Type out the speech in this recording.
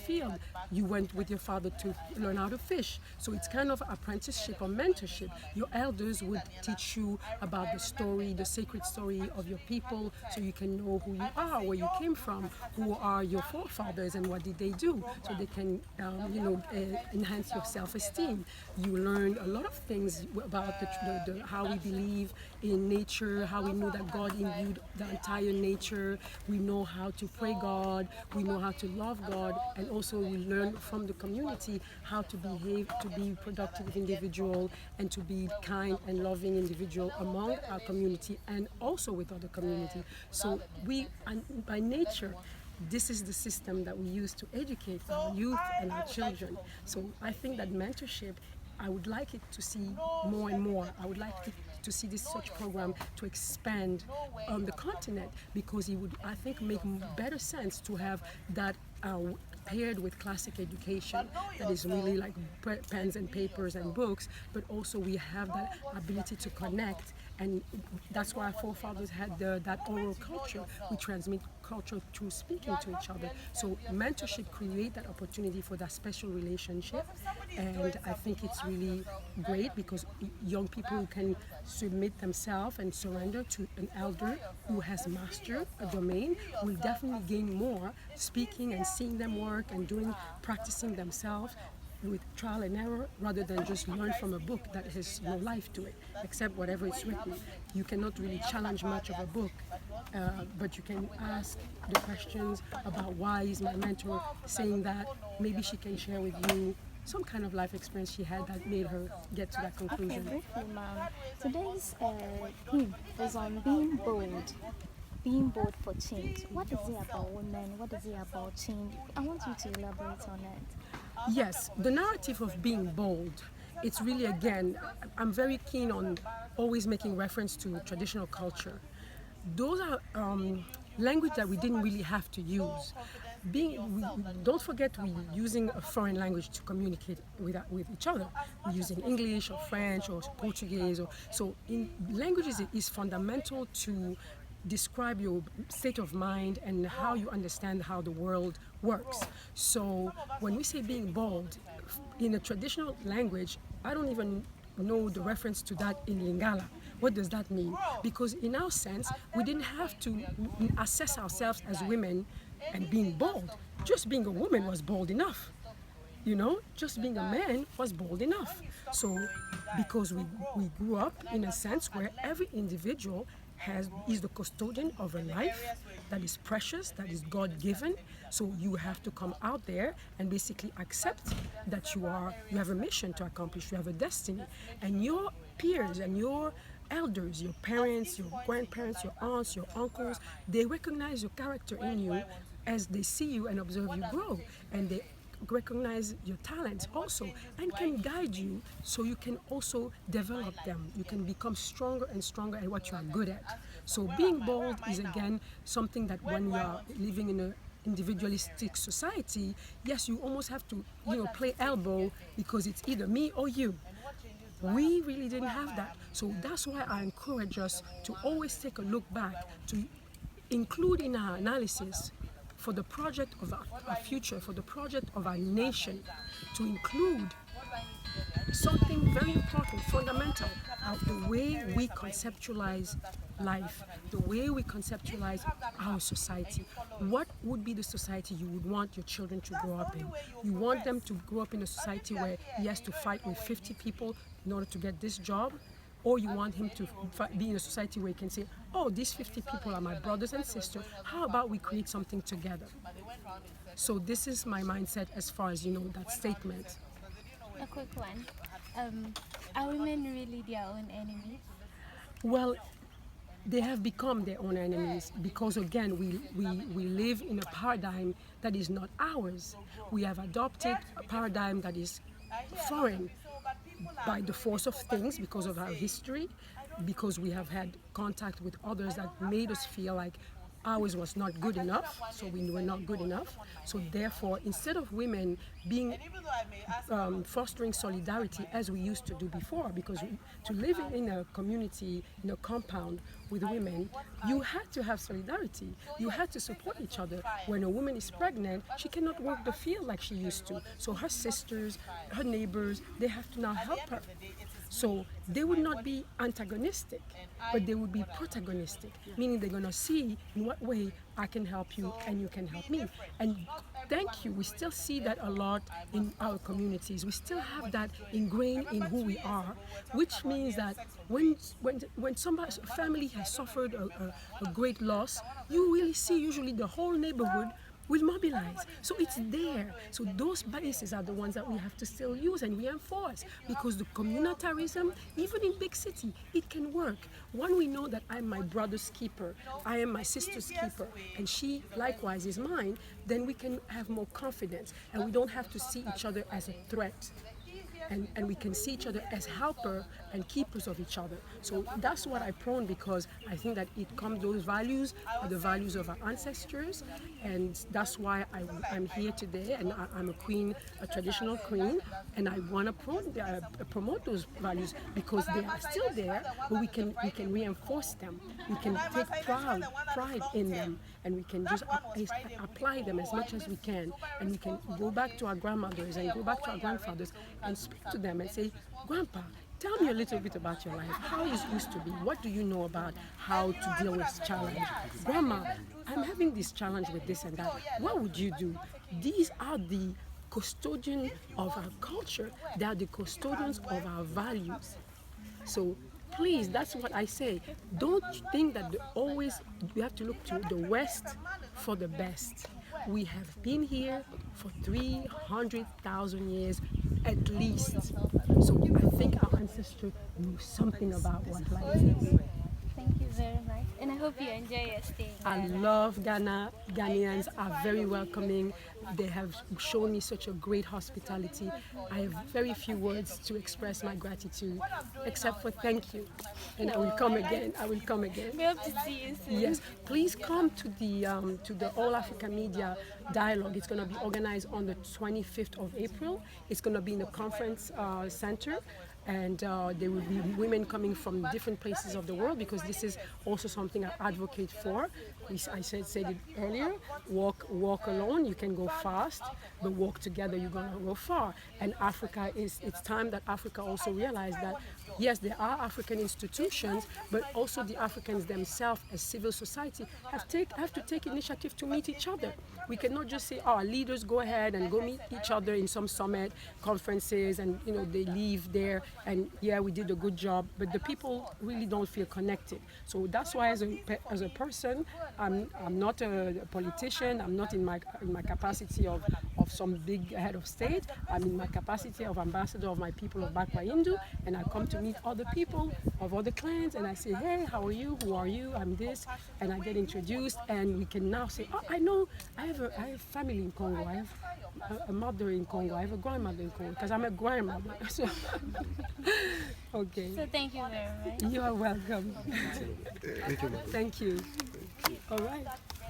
field. You went with your father to learn how to fish. So it's kind of apprenticeship or mentorship. Your elders would teach you about the story, the sacred story of your people, so you can know who you are, where you came from, who are your forefathers, and what did they do, so they can, enhance your self-esteem. You learn a lot of things about how we believe in nature, how we know that God imbued the entire nature. We know how to pray God, we know how to love God, and also we learn from the community how to behave, to be productive individual, and to be kind and loving individual among our community and also with other community. So by nature, this is the system that we use to educate our youth and our children. So I think that mentorship, I would like it to see more and more. I would like to see this such program to expand on the continent, because it would, I think, make better sense to have that paired with classic education that is really like pens and papers and books, but also we have that ability to connect. And that's why our forefathers had that oral culture. We transmit culture through speaking to each other. So mentorship create that opportunity for that special relationship. And I think it's really great because young people who can submit themselves and surrender to an elder who has mastered a domain will definitely gain more speaking and seeing them work and practicing themselves with trial and error, rather than just learn from a book that has no life to it, except whatever is written. You cannot really challenge much of a book, but you can ask the questions about why is my mentor saying that. Maybe she can share with you some kind of life experience she had that made her get to that conclusion. Okay, briefly, ma'am. Today's theme is on being bold for change. What is it about women? What is it about change? I want you to elaborate on it. Yes, the narrative of being bold, it's really, again, I'm very keen on always making reference to traditional culture. Those are language that we didn't really have to use. Don't forget, we're using a foreign language to communicate with each other. We're using English or French or Portuguese. So in languages, it is fundamental to describe your state of mind and how you understand how the world works. So when we say being bold, in a traditional language, I don't even know the reference to that in Lingala. What does that mean? Because in our sense, we didn't have to assess ourselves as women and being bold. Just being a woman was bold enough. Just being a man was bold enough. So because we grew up in a sense where every individual is the custodian of a life that is precious, that is God-given. So you have to come out there and basically accept that you have a mission to accomplish, you have a destiny. And your peers and your elders, your parents, your grandparents, your aunts, your uncles, they recognize your character in you as they see you and observe you grow. And they recognize your talents also and can guide you so you can also develop them. You can become stronger and stronger at what you are good at. So being bold is, again, something that when you are living in an individualistic society, yes, you almost have to play elbow because it's either me or you. We really didn't have that. So that's why I encourage us to always take a look back, to include in our analysis for the project of our future, for the project of our nation, to include something very important, fundamental, of the way we conceptualize life, the way we conceptualize our society. What would be the society you would want your children to grow up in? You want them to grow up in a society where he has to fight with 50 people in order to get this job? Or you want him to be in a society where he can say, oh, these 50 people are my brothers and sisters. How about we create something together? So this is my mindset as far as, that statement. A quick one. Are women really their own enemies? Well, they have become their own enemies because, again, we live in a paradigm that is not ours. We have adopted a paradigm that is foreign by the force of things, because of our history, because we have had contact with others that made us feel like ours was not good enough, so we were not good enough. So therefore, instead of women being fostering solidarity as we used to do before, because to live in a community, in a compound with women, you had to have solidarity. You had to support each other. When a woman is pregnant, she cannot work the field like she used to. So her sisters, her neighbors, they have to now help her. So they would not be antagonistic, but they would be protagonistic, meaning they're going to see in what way I can help you and you can help me. And thank you, we still see that a lot in our communities. We still have that ingrained in who we are, which means that when somebody's family has suffered a great loss, you really see usually the whole neighborhood will mobilize. So it's there. So those biases are the ones that we have to still use and reinforce, because the communitarism, even in big city, it can work. When we know that I'm my brother's keeper, I am my sister's keeper, and she likewise is mine, then we can have more confidence and we don't have to see each other as a threat. And we can see each other as helper and keepers of each other. So that's what I prone, because I think that those values are the values of our ancestors, and that's why I'm here today, and I'm a queen, a traditional queen, and I want to promote those values because they are still there, but we can reinforce them. We can take pride in them, and we can just apply them as much as we can, and we can go back to our grandmothers and go back to our grandfathers and speak to them and say, Grandpa, tell me a little bit about your life. How it used to be? What do you know about how to deal with challenge? Grandma, I'm having this challenge with this and that. What would you do? These are the custodians of our culture. They are the custodians of our values. So please, that's what I say. Don't think that we have to look to the West for the best. We have been here for 300,000 years at least. So I think our ancestors knew something about what life is. Thank you very much. And I hope you enjoy your stay. I love Ghana. Ghanaians are very welcoming. They have shown me such a great hospitality. I have very few words to express my gratitude, except for thank you. And I will come again. I will come again. We hope to see you soon. Yes, please come to the All Africa Media Dialogue. It's going to be organized on the 25th of April. It's going to be in the conference center. And there will be women coming from different places of the world, because this is also something I advocate for. I said it earlier, walk alone, you can go fast, but walk together, you're going to go far. And it's time that Africa also realized that, yes, there are African institutions, but also the Africans themselves as civil society have to take initiative to meet each other. We cannot just say, our leaders go ahead and go meet each other in some summit conferences, and they leave there and yeah, we did a good job, but the people really don't feel connected. So that's why as a person, I'm not a politician. I'm not in my capacity of some big head of state. I'm in my capacity of ambassador of my people of Bakwa Indu, and I come to meet other people of other clans, and I say, hey, how are you? Who are you? I'm this, and I get introduced, and we can now say, oh, I know, I have family in Congo. I have a mother in Congo. I have a grandmother in Congo, because I'm a grandmother. So, okay. So thank you very much. You are welcome. Thank you, ma'am. Thank you. All right.